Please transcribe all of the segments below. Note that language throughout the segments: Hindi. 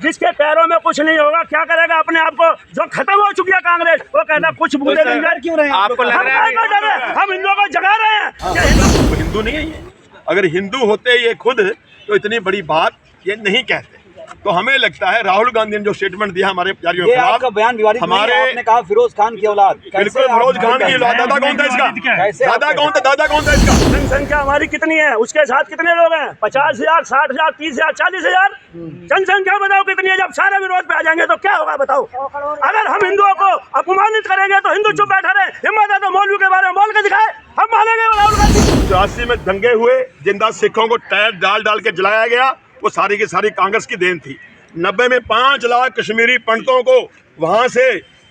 जिसके पैरों में कुछ नहीं होगा क्या करेगा अपने आप को? जो खत्म हो चुकी है कांग्रेस, वो कहता कुछ बूंदे नहीं डर क्यों रहे? आपको लग रहा है हम हिंदुओं को जगा रहे हैं? हिंदू नहीं है ये। अगर हिंदू होते ये खुद तो इतनी बड़ी बात ये नहीं कहते। तो हमें लगता है राहुल गांधी ने जो स्टेटमेंट दिया हमारे पुजारियों के खिलाफ, बयान विवादित हमारे आपने कहा फिरोज खान की औलाद, बिल्कुल फिरोज खान की औलाद। दादा कौन था इसका? दादा कौन था इसका? जनसंख्या हमारी कितनी है, उसके साथ कितने लोग हैं? 50,000, 60,000, 30,000, 40,000 जनसंख्या बताओ कितनी है? जब सारे विरोध पे आ जाएंगे तो क्या होगा बताओ? अगर हम हिंदुओं को अपमानित करेंगे तो हिंदू चुप बैठा रहे। हिम्मत है तो मौलवी के बारे में बोल के दिखाए, हम मानेंगे। राहुल गांधी 84 में दंगे हुए, जिंदा सिखों को टायर डाल के जलाया गया, वो सारी की सारी कांग्रेस की देन थी। 90 में 5 लाख कश्मीरी पंडितों को वहां से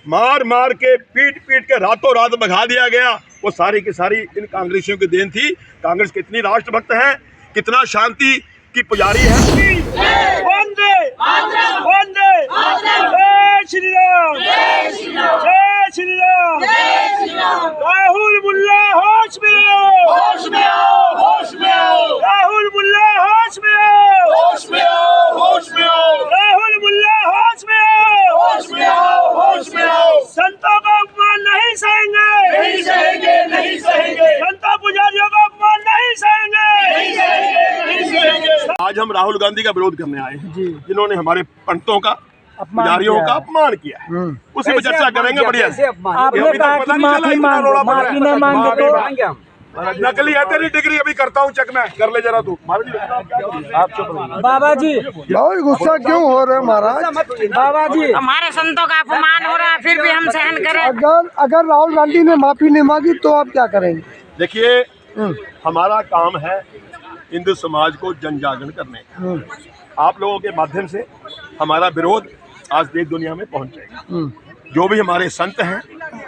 मार के पीट के रातों रात भगा दिया गया, वो सारी की सारी इन कांग्रेसियों की देन थी। कांग्रेस कितनी राष्ट्रभक्त है, कितना शांति की पुजारी है। वंदे वंदे जय श्री राम, जय श्री राम। राहुल मुल्ला होश में आओ, होश में आओ, होश में आओ। राहुल मुल्ला होश में आओ, होश में आओ, होश में आओ। राहुल मुल्ला होश में आओ, होश में आओ, होश में आओ। संतों का अपमान नहीं सहेंगे, नहीं सहेंगे, नहीं सहेंगे। संतों पुजारियों का अपमान नहीं सहेंगे, नहीं सहेंगे, नहीं सहेंगे। आज हम राहुल गांधी का विरोध करने आए हैं, जिन्होंने हमारे पंडितों का, पुजारियों का अपमान किया है। उसी पर चर्चा करेंगे। बढ़िया, आपने कहा कि माफी नहीं मांगे तो नकली है तेरी डिग्री, अभी करता हूँ चेक में, कर ले जरा तू। आप चुप रहिए। बाबा जी बहुत गुस्सा क्यों हो रहे हैं महाराज? बाबा जी हमारे संतों का अपमान हो रहा है, फिर भी हम सहन करें। अगर राहुल गांधी ने माफी नहीं मांगी तो आप क्या करेंगे? देखिए, हमारा काम है हिंदू समाज को जन जागरण करने का। आप लोगों के माध्यम से हमारा विरोध आज देश दुनिया में पहुंच जाएगा। जो भी हमारे संत हैं,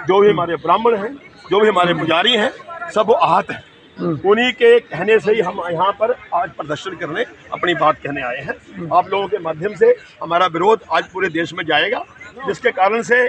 जो भी हमारे ब्राह्मण हैं, जो भी हमारे पुजारी हैं, सब वो आहत हैं। उन्हीं के कहने से ही हम यहाँ पर आज प्रदर्शन करने, अपनी बात कहने आए हैं। आप लोगों के माध्यम से हमारा विरोध आज पूरे देश में जाएगा, जिसके कारण से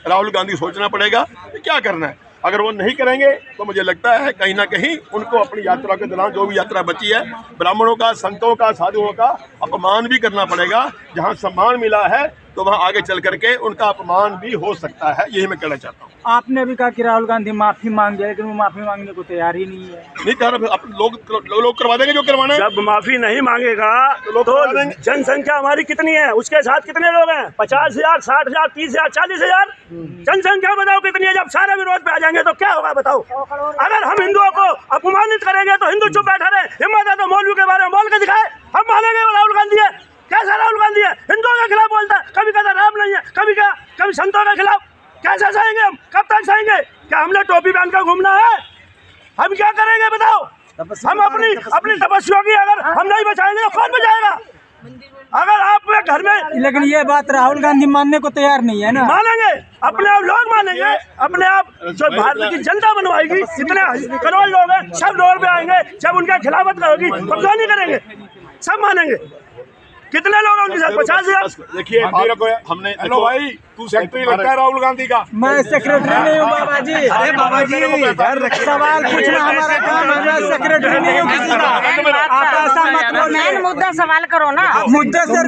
राहुल गांधी सोचना पड़ेगा कि क्या करना है। अगर वो नहीं करेंगे तो मुझे लगता है कहीं ना कहीं उनको अपनी यात्रा के दौरान, जो भी यात्रा बची है, ब्राह्मणों का, संतों का, साधुओं का अपमान भी करना पड़ेगा। जहाँ सम्मान मिला है तो वहाँ आगे चल करके उनका अपमान भी हो सकता है। यही मैं कहना चाहता हूँ। आपने भी कहा कि राहुल गांधी माफी मांग गए, लेकिन वो माफी मांगने को तैयार ही नहीं है। नहीं कह रहा, लोग करवा देंगे जो करवाना है। जब माफी नहीं मांगेगा तो जनसंख्या हमारी कितनी है, उसके साथ कितने लोग हैं? 50,000, 60,000, 30,000, 40,000 जनसंख्या बताओ कितनी है? जब सारे विरोध पे आ जाएंगे तो क्या होगा बताओ? अगर हम हिंदुओं को अपमानित करेंगे तो हिंदू चुप बैठा रहे। हिम्मत है तो मौलवी के बारे में बोल के दिखाए, हम मानेंगे। राहुल गांधी है, कैसा राहुल गांधी है? हिंदुओं के खिलाफ बोलता है, कभी कहता राम नहीं है, कभी संतों के खिलाफ। कैसे सहेंगे हम? कब तक सहेंगे? क्या हमने टोपी पहन कर घूमना है? हम क्या करेंगे बताओ? हम अपनी तपस्या की अगर हम नहीं बचाएंगे तो कौन बचाएगा? अगर आप घर में, लेकिन ये बात राहुल गांधी मानने को तैयार नहीं है ना। मानेंगे, अपने आप लोग मानेंगे, अपने आप जो भारत की जनता बनवाएगी, जितने करोड़ लोग हैं सब रोड पे आएंगे। जब उनका खिलाफत होगी तो क्यों नहीं करेंगे? सब मानेंगे। कितने लोग हैं उनके साथ? 50,000। देखिए, हमने, हेलो भाई, तू सेक्रेटरी लगता है राहुल गांधी का? मैं सेक्रेटरी नहीं हूँ बाबा जी। अरे बाबा जी, सवाल पूछना हमारा काम है, मैं सेक्रेटरी नहीं हूँ किसी का। आप ऐसा मत बोलो। मेन मुद्दा सवाल करो ना। मुद्दे से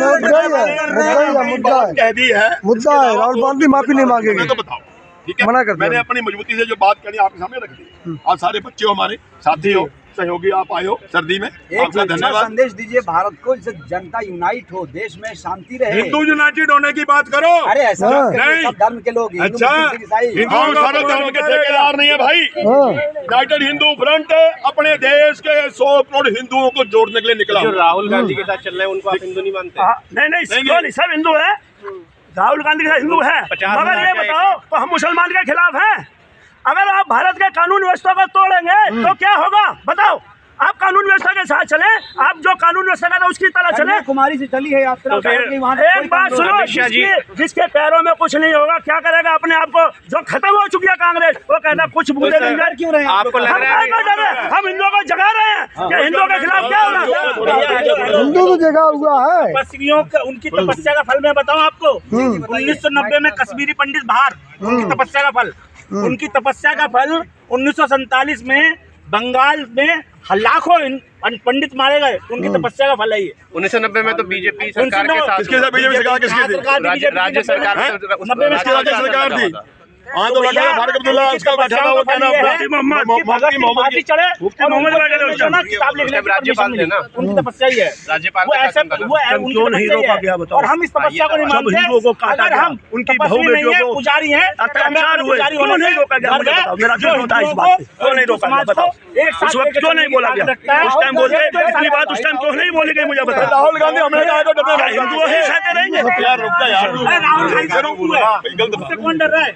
कह दी है, मुद्दा है राहुल गांधी माफी नहीं मांगेंगे तो बताओ, ठीक है? मना करते मैंने अपनी मजबूती से जो बात करनी आपके सामने रख दी। आप सारे बच्चे हो, हमारे साथी हो, सहयोगी, आप आए हो सर्दी में, आपका धन्यवाद। संदेश दीजिए भारत को, जिससे जनता यूनाइट हो, देश में शांति रहे। हिंदू यूनाइटेड होने की बात करो। अरे ऐसा नहीं, सब धर्म के लोग, अच्छा, हिंदू सारे धर्म के ठेकेदार नहीं है भाई। यूनाइटेड हिंदू फ्रंट अपने देश के 100 करोड़ हिंदुओं को जोड़ने के लिए निकला। जो राहुल गांधी के साथ चल रहे हैं उनको आप हिंदू नहीं मानते? नहीं, सब हिंदू है। राहुल गांधी का हिंदू है, मगर ये बताओ तो हम मुसलमान के खिलाफ हैं? अगर आप भारत के कानून व्यवस्था को तोड़ेंगे तो क्या होगा बताओ? आप कानून व्यवस्था के साथ चले, आप जो कानून व्यवस्था का था उसकी तरह चले। कुमारी से चली है यात्रा। एक बात सुनो, जिसके पैरों में कुछ नहीं होगा क्या करेगा अपने आप को? जो खत्म हो चुकी है कांग्रेस, वो कहता कुछ बूंदे नहीं डर क्यों रहे? आपको लग रहा है हम हिंदुओं को जगा रहे हैं? क्या हिंदुओं के खिलाफ क्या होगा? हिंदू तो जगा हुआ है। तपस्वियों का, उनकी तपस्या का फल मैं बताऊं आपको। 1990 में कश्मीरी पंडित बाहर, उनकी तपस्या का फल। उनकी तपस्या का फल 1947 में बंगाल में लाखों पंडित मारे गए, उनकी तपस्या का फल है ये। 1990 में तो बीजेपी सरकार के साथ किसके साथ बीजेपी सरकार किसकी थी? राज्य सरकार किसकी राज्य सरकार थी? हाँ तो बैठा था फारूक अब्दुल्ला, उसका बैठा था वो क्या नाम था? मुफ्ती मोहम्मद चढ़े मुफ्ती मोहम्मद बैठे थे उस टाइम। किताब लिखने की राज्यपाल थे ना, उनकी तपस्या ही है। राज्यपाल वो ऐसे वो उनकी क्यों नहीं तपस्या ही रोका है। गया बताओ? और हम इस तपस्या को नहीं सब मानते। हिंदुओं को काटा अगर गया, हम उनकी तपस्वी बहू नहीं बेटियों है, को पुजारी हैं, अत्याचार हुए, पुजारी क्यों होने नहीं से रोका गया? मुझे डर बताओ, मेरा जो दिल होता है इस हिंदुओं बात पे, को, क्यों नहीं रोका गया? समाज को बताओ एक साथ उस वक्त लेकर क्यों नहीं चलने बोला की गया? ताकत रखता है। उस टाइम बोले, इतनी बात उस टाइम क्यों नहीं बोली गई? मुझे बताओ। राहुल गांधी हमने कहा तो डरते हैं। हिंदुओं ही सहते रहेंगे। यार रुक जा यार, अरे राहुल गांधी से रोकू है, गलत बात। उससे कौन डर रहा है?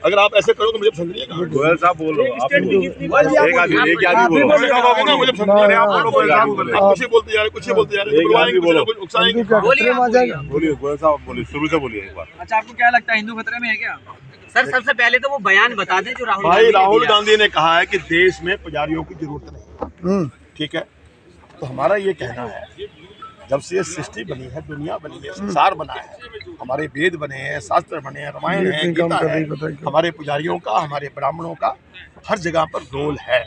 अगर आप ऐसे करो तो मुझे पसंद नहीं है। गोयल साहब बोलो, स्टेट की जितनी एक आदमी बोलो, मुझे पसंद नहीं है। आप बोलो, कुछ ही बोलते जा रहे, कुछ ही बोलते जा रहे, बुलवाएंगे बोलो, कुछ उकसाएंगे। खतरे में आ जाएगा। बोलिए गोयल साहब, बोलिए, शुरू से बोलिए एक बार। अच्छा, आपको क्या लगता है हिंदू खतरे में है क्या? सर, सबसे पहले तो वो बयान बता दें जो भाई राहुल गांधी ने कहा है कि देश में पुजारियों की जरूरत नहीं, ठीक है? तो हमारा ये कहना है, जब से ये सृष्टि बनी है, दुनिया बनी है, संसार बना है, हमारे वेद बने हैं, शास्त्र बने हैं, रामायण है, गीता है, हमारे पुजारियों का, हमारे ब्राह्मणों का हर जगह पर रोल है।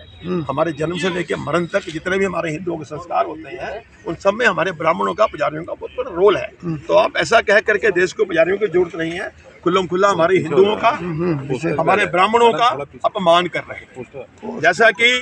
हमारे जन्म से लेकर मरण तक जितने भी हमारे हिंदुओं के संस्कार होते हैं, उन सब में हमारे ब्राह्मणों का, पुजारियों का बहुत बड़ा रोल है। तो आप ऐसा कह करके देश को पुजारियों की जरूरत नहीं है, खुल्लम खुल्ला हमारे हिंदुओं का, हमारे ब्राह्मणों का अपमान कर रहे हैं। जैसा कि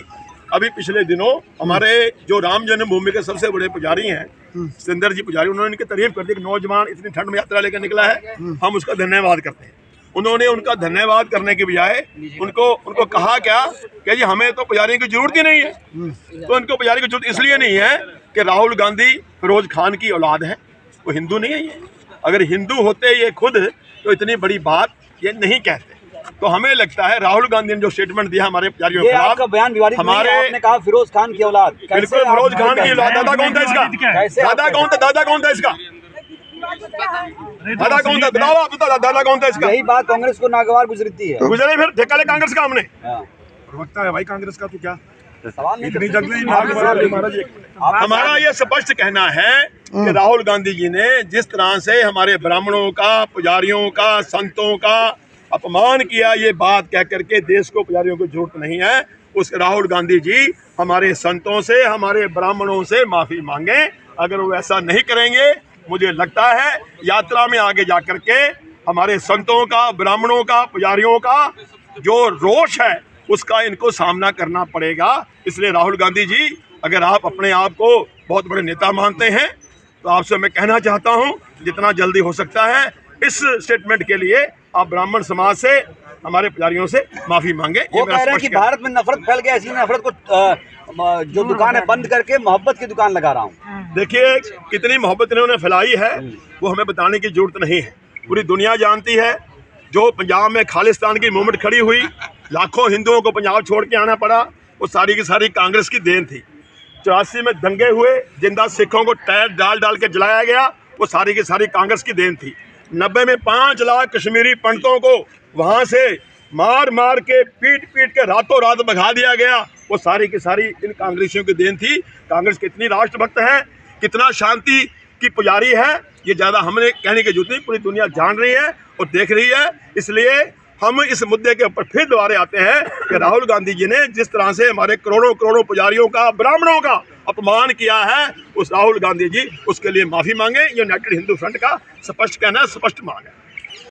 अभी पिछले दिनों हमारे जो राम जन्मभूमि के सबसे बड़े पुजारी हैं, सुंदर जी पुजारी, उन्होंने इनकी तारीफ कर दी कि नौजवान इतनी ठंड में यात्रा लेकर निकला है, हम उसका धन्यवाद करते हैं। उन्होंने उनका धन्यवाद करने के बजाय उनको कहा क्या कि जी हमें तो पुजारी की जरूरत ही नहीं है। तो उनको पुजारी की जरूरत इसलिए नहीं है कि राहुल गांधी फिरोज खान की औलाद है, वो हिंदू नहीं है। ये अगर हिंदू होते ये खुद तो इतनी बड़ी बात ये नहीं कहते। तो हमें लगता है राहुल गांधी ने जो स्टेटमेंट दिया हमारे पुजारियों के आपका खिलाफ, बयान विवादित नहीं है, आपने कहा फिरोज खान की औलाद। बिल्कुल फिरोज खान की औलाद। दादा कौन था इसका? दादा कौन था? दादा कौन था इसका? दादा कौन था? बताओ आप, बताओ दादा कौन था इसका? यही बात कांग्रेस को नागवार गुजरती है। गुजरे फिर ठेका ले कांग्रेस का हमने। हाँ। प्रवक्ता है भाई कांग्रेस का, तो क्या सवाल नहीं इतनी जल्दी हमारा ये स्पष्ट कहना है कि राहुल गांधी जी ने जिस तरह से हमारे ब्राह्मणों का, पुजारियों का, संतों का अपमान किया, ये बात कह करके देश को पुजारियों की जरूरत नहीं है, उस राहुल गांधी जी हमारे संतों से, हमारे ब्राह्मणों से माफी मांगे। अगर वो ऐसा नहीं करेंगे, मुझे लगता है यात्रा में आगे जा करके हमारे संतों का, ब्राह्मणों का, पुजारियों का जो रोष है उसका इनको सामना करना पड़ेगा। इसलिए राहुल गांधी जी, अगर आप अपने आप को बहुत बड़े नेता मानते हैं तो आपसे मैं कहना चाहता हूं, जितना जल्दी हो सकता है इस स्टेटमेंट के लिए आप ब्राह्मण समाज से, हमारे पुजारियों से माफी मांगे। वो कह रहे हैं कि भारत में नफरत फैल गया, ऐसी नफरत को जो दुकान है बंद करके मोहब्बत की दुकान लगा रहा हूँ। देखिए कितनी मोहब्बत इन्होंने फैलाई है वो हमें बताने की जरूरत नहीं है, पूरी दुनिया जानती है। जो पंजाब में खालिस्तान की मूवमेंट खड़ी हुई, लाखों हिंदुओं को पंजाब छोड़ के आना पड़ा, वो सारी की सारी कांग्रेस की देन थी। 84 में दंगे हुए, जिंदा सिखों को टायर डाल के जलाया गया, वो सारी की सारी कांग्रेस की देन थी। 90 में 5 लाख कश्मीरी पंडितों को वहाँ से मार मार के, पीट के रातों रात भगा दिया गया, वो सारी की सारी इन कांग्रेसियों की देन थी। कांग्रेस कितनी राष्ट्रभक्त है, कितना शांति की पुजारी है, ये ज़्यादा हमने कहने की जरूरत नहीं, पूरी दुनिया जान रही है और देख रही है। इसलिए हम इस मुद्दे के ऊपर फिर दोबारा आते हैं कि राहुल गांधी जी ने जिस तरह से हमारे करोड़ों पुजारियों का, ब्राह्मणों का अपमान किया है, उस राहुल गांधी जी उसके लिए माफ़ी मांगे। यूनाइटेड हिंदू फ्रंट का स्पष्ट कहना है, स्पष्ट मांग है।